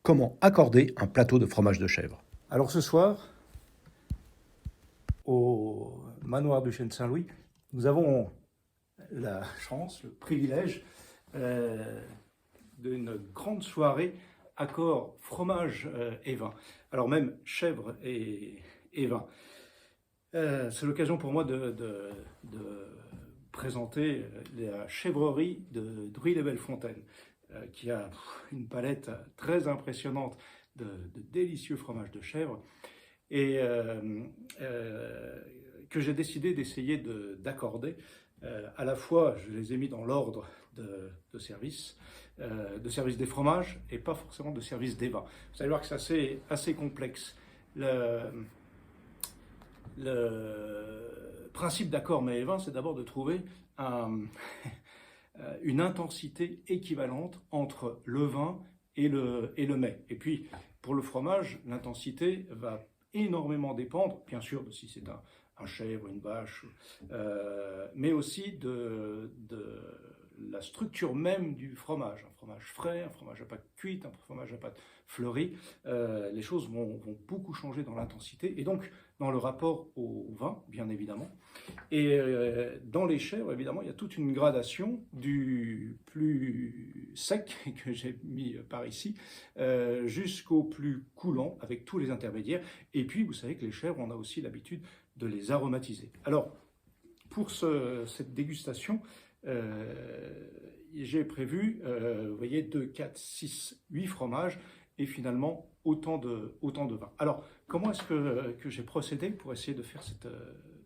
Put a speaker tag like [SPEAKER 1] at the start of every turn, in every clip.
[SPEAKER 1] Comment accorder un plateau de fromage de chèvre?
[SPEAKER 2] Alors ce soir, au manoir du Chêne Saint-Louis, nous avons la chance, le privilège d'une grande soirée accord fromage et vin. Alors même chèvre et vin. C'est l'occasion pour moi de présenter la chèvrerie de Druy-les-Belles-Fontaines, qui a une palette très impressionnante de délicieux fromages de chèvre et que j'ai décidé d'essayer d'accorder. À la fois, je les ai mis dans l'ordre de service des fromages et pas forcément de service des vins. Vous allez voir que c'est assez complexe. Le principe d'accord mets et vin, c'est d'abord de trouver une intensité équivalente entre le vin et le mets. Et puis, pour le fromage, l'intensité va énormément dépendre, bien sûr, de si c'est un chèvre, une vache, mais aussi de la structure même du fromage. Un fromage frais, un fromage à pâte cuite, un fromage à pâte fleurie. Les choses vont beaucoup changer dans l'intensité et donc dans le rapport au vin, bien évidemment. Et dans les chèvres, évidemment, il y a toute une gradation du plus sec que j'ai mis par ici jusqu'au plus coulant avec tous les intermédiaires. Et puis, vous savez que les chèvres, on a aussi l'habitude de les aromatiser. Alors, pour cette dégustation, j'ai prévu, vous voyez, 2, 4, 6, 8 fromages et finalement autant de vin. Alors, comment est-ce que j'ai procédé pour essayer de faire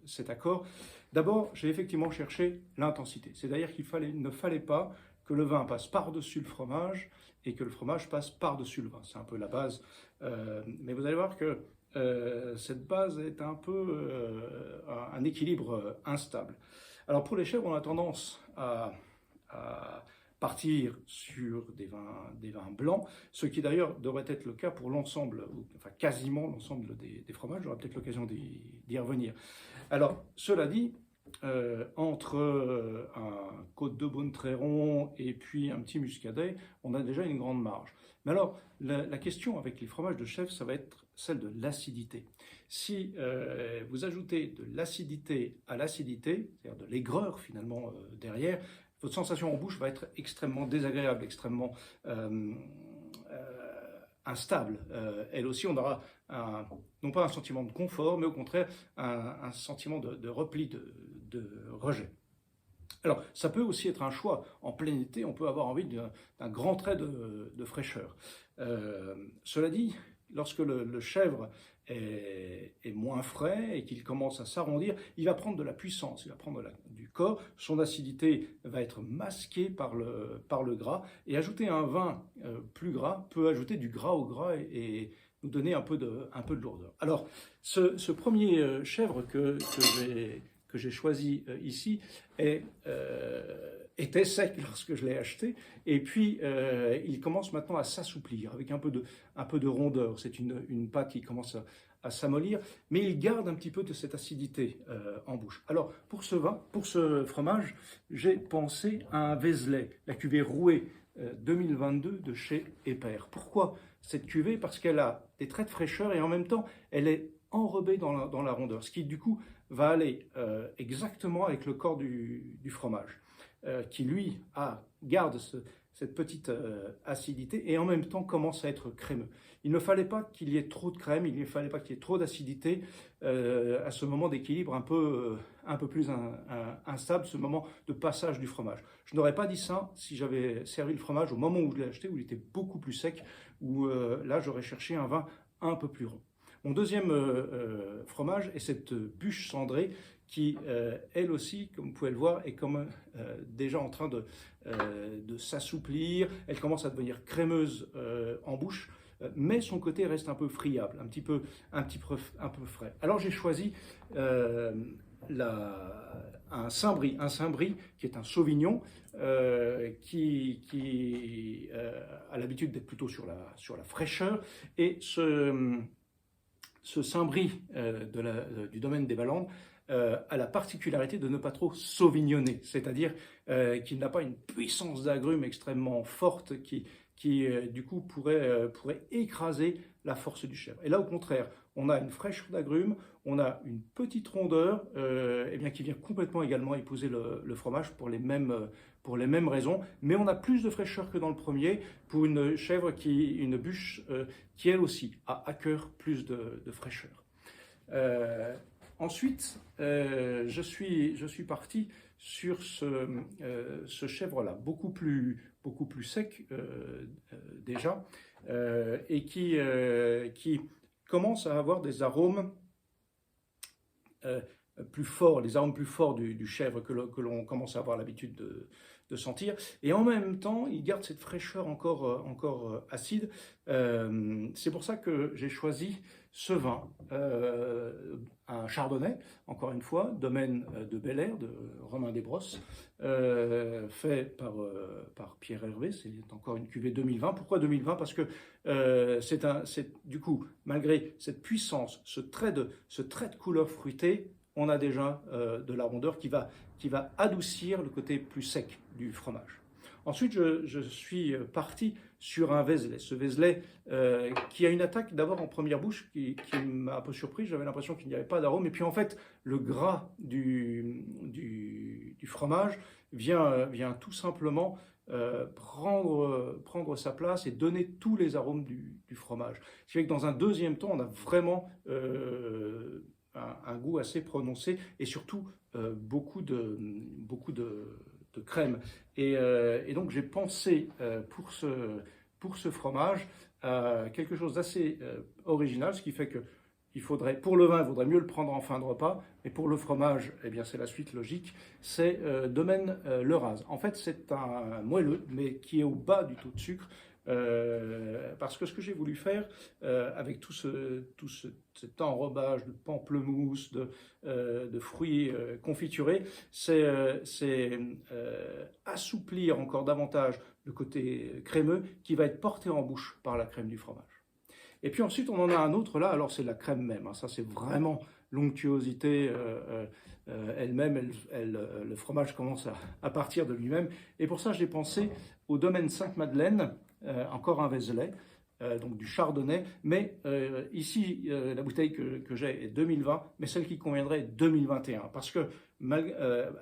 [SPEAKER 2] cet accord? D'abord, j'ai effectivement cherché l'intensité. C'est-à-dire qu'il ne fallait pas que le vin passe par-dessus le fromage et que le fromage passe par-dessus le vin. C'est un peu la base. Mais vous allez voir que cette base est un peu un équilibre instable. Alors pour les chèvres, on a tendance à partir sur des vins blancs, ce qui d'ailleurs devrait être le cas pour l'ensemble, enfin quasiment l'ensemble des fromages. J'aurai peut-être l'occasion d'y revenir. Alors, cela dit, entre un Côte de Beaune-Tréron et puis un petit Muscadet, on a déjà une grande marge. Mais alors, la question avec les fromages de chèvre, ça va être celle de l'acidité. Si vous ajoutez de l'acidité à l'acidité, c'est-à-dire de l'aigreur finalement derrière, votre sensation en bouche va être extrêmement désagréable, extrêmement instable. Elle aussi, on aura non pas un sentiment de confort, mais au contraire un sentiment de repli, de rejet. Alors, ça peut aussi être un choix. En plein été, on peut avoir envie d'un grand trait de fraîcheur. Cela dit, lorsque le chèvre est moins frais et qu'il commence à s'arrondir, il va prendre de la puissance, il va prendre du corps, son acidité va être masquée par le gras, et ajouter un vin plus gras peut ajouter du gras au gras et nous donner un peu de lourdeur. Alors, ce premier chèvre que j'ai choisi ici était sec lorsque je l'ai acheté, et puis il commence maintenant à s'assouplir avec un peu de rondeur. C'est une pâte qui commence à s'amollir, mais il garde un petit peu de cette acidité en bouche. Alors pour ce fromage, j'ai pensé à un Vézelay, la cuvée Rouet 2022 de chez Épère. Pourquoi cette cuvée? Parce qu'elle a des traits de fraîcheur et en même temps elle est enrobée dans la rondeur, ce qui du coup va aller exactement avec le corps du fromage, qui lui garde cette petite acidité et en même temps commence à être crémeux. Il ne fallait pas qu'il y ait trop de crème, il ne fallait pas qu'il y ait trop d'acidité à ce moment d'équilibre un peu plus instable, ce moment de passage du fromage. Je n'aurais pas dit ça si j'avais servi le fromage au moment où je l'ai acheté, où il était beaucoup plus sec, où là j'aurais cherché un vin un peu plus rond. Mon deuxième fromage est cette bûche cendrée qui, elle aussi, comme vous pouvez le voir, est déjà en train de s'assouplir. Elle commence à devenir crémeuse en bouche, mais son côté reste un peu friable, un peu frais. Alors j'ai choisi un Saint-Brie qui est un Sauvignon qui a l'habitude d'être plutôt sur la fraîcheur, et ce Saint-Brie du domaine des Balandes a la particularité de ne pas trop sauvignonner, c'est-à-dire qu'il n'a pas une puissance d'agrumes extrêmement forte qui qui du coup pourrait écraser la force du chèvre. Et là, au contraire, on a une fraîcheur d'agrumes, on a une petite rondeur eh bien, qui vient complètement également épouser le fromage pour les mêmes raisons, mais on a plus de fraîcheur que dans le premier pour une chèvre une bûche qui elle aussi a à cœur plus de fraîcheur. Ensuite, je suis parti sur ce chèvre-là, beaucoup plus sec déjà, et qui commence à avoir des arômes plus forts, les arômes plus forts du chèvre que l'on commence à avoir l'habitude de sentir. Et en même temps, il garde cette fraîcheur encore acide. C'est pour ça que j'ai choisi ce vin, un chardonnay, encore une fois, domaine de Bel Air, de Romain Desbrosses, fait par Pierre Hervé. C'est encore une cuvée 2020. Pourquoi 2020? Parce que du coup, malgré cette puissance, ce trait de couleur fruitée, on a déjà de la rondeur qui va adoucir le côté plus sec du fromage. Ensuite, je suis parti sur un Vézelay. Ce Vézelay qui a une attaque d'abord en première bouche qui m'a un peu surpris. J'avais l'impression qu'il n'y avait pas d'arôme. Et puis en fait, le gras du fromage vient tout simplement prendre sa place et donner tous les arômes du fromage. Ce qui fait que dans un deuxième temps, on a vraiment un goût assez prononcé et surtout beaucoup de crème. Et donc j'ai pensé pour ce fromage à quelque chose d'assez original, ce qui fait que pour le vin, il vaudrait mieux le prendre en fin de repas, mais pour le fromage, eh bien c'est la suite logique, c'est domaine Leraz. En fait, c'est un moelleux, mais qui est au bas du taux de sucre, parce que ce que j'ai voulu faire avec tout cet enrobage de pamplemousse, de fruits confiturés, c'est assouplir encore davantage le côté crémeux qui va être porté en bouche par la crème du fromage. Et puis ensuite, on en a un autre là, alors c'est la crème même, hein, ça c'est vraiment l'onctuosité elle-même, le fromage commence à partir de lui-même. Et pour ça, j'ai pensé au domaine Sainte-Madeleine, encore un Vézelay, donc du chardonnay, mais ici, la bouteille que j'ai est 2020, mais celle qui conviendrait est 2021, parce que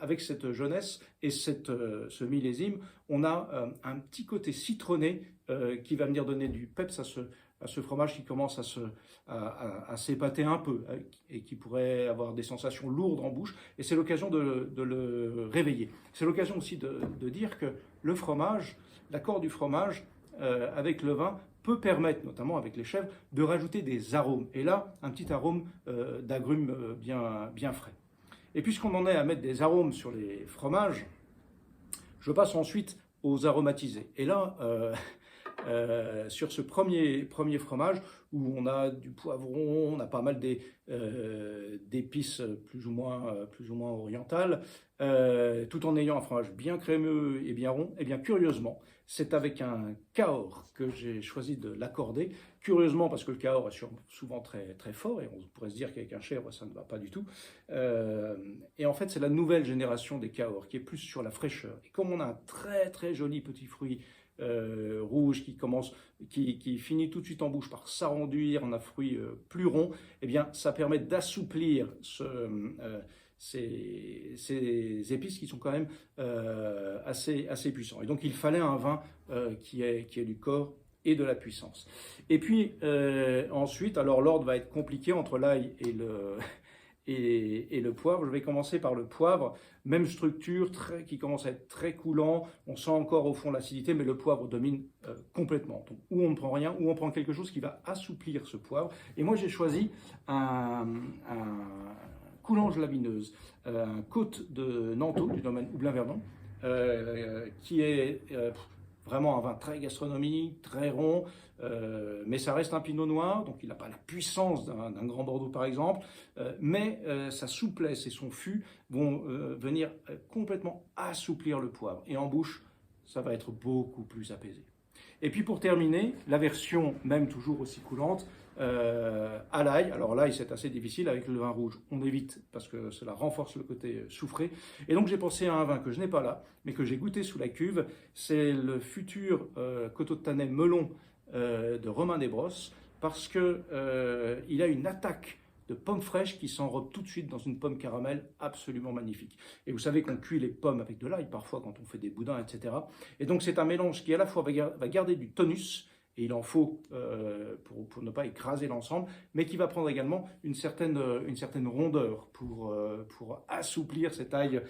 [SPEAKER 2] avec cette jeunesse et ce millésime, on a un petit côté citronné qui va venir donner du peps à ce fromage qui commence à s'épater un peu et qui pourrait avoir des sensations lourdes en bouche. Et c'est l'occasion de le réveiller. C'est l'occasion aussi de dire que le fromage, l'accord du fromage avec le vin peut permettre, notamment avec les chèvres, de rajouter des arômes. Et là, un petit arôme d'agrumes bien frais. Et puisqu'on en est à mettre des arômes sur les fromages, je passe ensuite aux aromatisés. Et là, sur ce premier fromage où on a du poivron, on a pas mal d'épices plus ou moins orientales, tout en ayant un fromage bien crémeux et bien rond, et bien curieusement, c'est avec un Cahors que j'ai choisi de l'accorder. Curieusement, parce que le Cahors est souvent très, très fort, et on pourrait se dire qu'avec un chèvre, ça ne va pas du tout. Et en fait, c'est la nouvelle génération des Cahors qui est plus sur la fraîcheur. Et comme on a un très, très joli petit fruit rouge qui finit tout de suite en bouche par s'arrondir en un fruit plus rond, eh bien, ça permet d'assouplir ces épices qui sont quand même assez puissants. Et donc, il fallait un vin qui ait du corps et de la puissance. Et puis, ensuite, alors l'ordre va être compliqué entre l'ail et le poivre. Je vais commencer par le poivre, même structure, qui commence à être très coulant, on sent encore au fond l'acidité, mais le poivre domine complètement. Donc, ou on ne prend rien, ou on prend quelque chose qui va assouplir ce poivre. Et moi j'ai choisi un Coulanges la Vineuse, un côte de Nanteau, du domaine Houblin-Verdon, qui est vraiment un vin très gastronomique, très rond, mais ça reste un pinot noir, donc il n'a pas la puissance d'un grand Bordeaux par exemple, mais sa souplesse et son fût vont venir complètement assouplir le poivre. Et en bouche, ça va être beaucoup plus apaisé. Et puis pour terminer, la version même toujours aussi coulante, à l'ail. Alors l'ail c'est assez difficile avec le vin rouge, on évite parce que cela renforce le côté soufré. Et donc j'ai pensé à un vin que je n'ai pas là, mais que j'ai goûté sous la cuve. C'est le futur Coteau de Tannay Melon de Romain Desbrosses, parce que il a une attaque de pommes fraîches qui s'enrobe tout de suite dans une pomme caramel absolument magnifique. Et vous savez qu'on cuit les pommes avec de l'ail parfois quand on fait des boudins, etc. Et donc c'est un mélange qui à la fois va garder du tonus, et il en faut pour ne pas écraser l'ensemble, mais qui va prendre également une certaine rondeur pour assouplir cet ail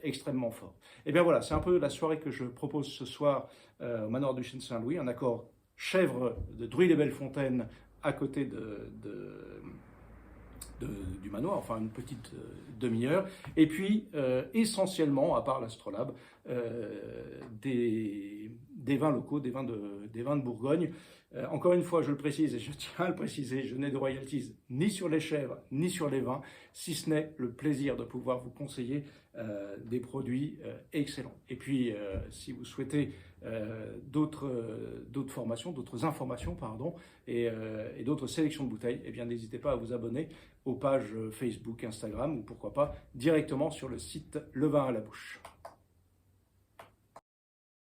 [SPEAKER 2] extrêmement fort. Et bien voilà, c'est un peu la soirée que je propose ce soir au Manoir du Chêne Saint-Louis, un accord chèvre de Druy-les-Belles-Fontaines à côté du manoir, enfin une petite demi-heure, et puis essentiellement, à part l'Astrolabe, des vins locaux, des vins de Bourgogne. Encore une fois, je le précise et je tiens à le préciser, je n'ai de royalties ni sur les chèvres ni sur les vins, si ce n'est le plaisir de pouvoir vous conseiller des produits excellents. Et puis, si vous souhaitez d'autres formations, d'autres informations, pardon, et d'autres sélections de bouteilles, eh bien, n'hésitez pas à vous abonner aux pages Facebook, Instagram, ou pourquoi pas directement sur le site Le Vin à la Bouche.